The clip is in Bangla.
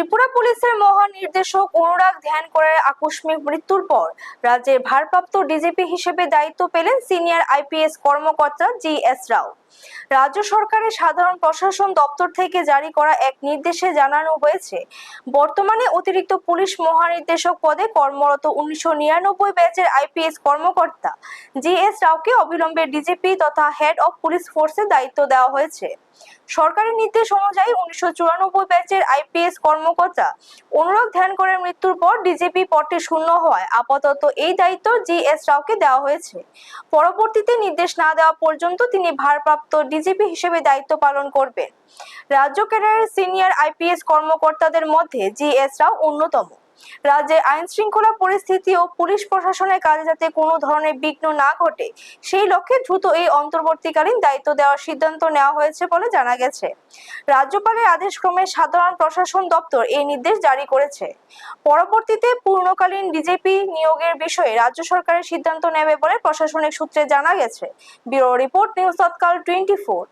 ত্রিপুরা পুলিশের মহানির্দেশক অনুরাগ ধ্যান করে আকস্মিক মৃত্যুর পর রাজ্যের ভারপ্রাপ্ত ডিজিপি হিসেবে দায়িত্ব পেলেন সিনিয়র আইপিএস কর্মকর্তা জি.এস. রাও। রাজ্য সরকারের সাধারণ প্রশাসন দপ্তর থেকে জারি করা এক নির্দেশে জানানো হয়েছে, বর্তমানে অতিরিক্ত পুলিশ মহানির্দেশক পদে কর্মরত 1999 ব্যাচের আইপিএস কর্মকর্তা জি.এস. রাওকে অবিলম্বে ডিজিপি তথা হেড অফ পুলিশ ফোর্সের দায়িত্ব দেওয়া হয়েছে। সরকারি নির্দেশ অনুযায়ী 1994 ব্যাচের আইপিএস কর্মকর্তা অনুরাগ ধ্যান করে মৃত্যুর পর ডিজিপি পদটি শূন্য হওয়ায় আপাতত এই দায়িত্ব জি.এস. রাওকে দেওয়া হয়েছে। পরবর্তীতে নির্দেশ না দেওয়া পর্যন্ত তিনি ভারপ্রাপ্ত ডিজিপি হিসেবে দায়িত্ব পালন করবেন। রাজ্য ক্যাডারের সিনিয়র আইপিএস কর্মকর্তাদের মধ্যে জি.এস. রাও অন্যতম। রাজ্যের আইন শৃঙ্খলা পরিস্থিতি ও পুলিশ প্রশাসনের কাজে যাতে কোনো ধরনের বিঘ্ন না ঘটে, সেই লক্ষ্যে দ্রুত এই অন্তর্বর্তীকালীন দায়িত্ব দেওয়ার সিদ্ধান্ত নেওয়া হয়েছে বলে জানা গেছে। রাজ্যপালের আদেশক্রমে সাধারণ প্রশাসন দপ্তর এই নির্দেশ জারি করেছে। পরবর্তীতে পূর্ণকালীন ডিজিপি নিয়োগের বিষয়ে রাজ্য সরকারের সিদ্ধান্ত নেবে বলে প্রশাসনিক সূত্রে জানা গেছে। ব্যুরো রিপোর্ট, নিউজ তৎকাল 24।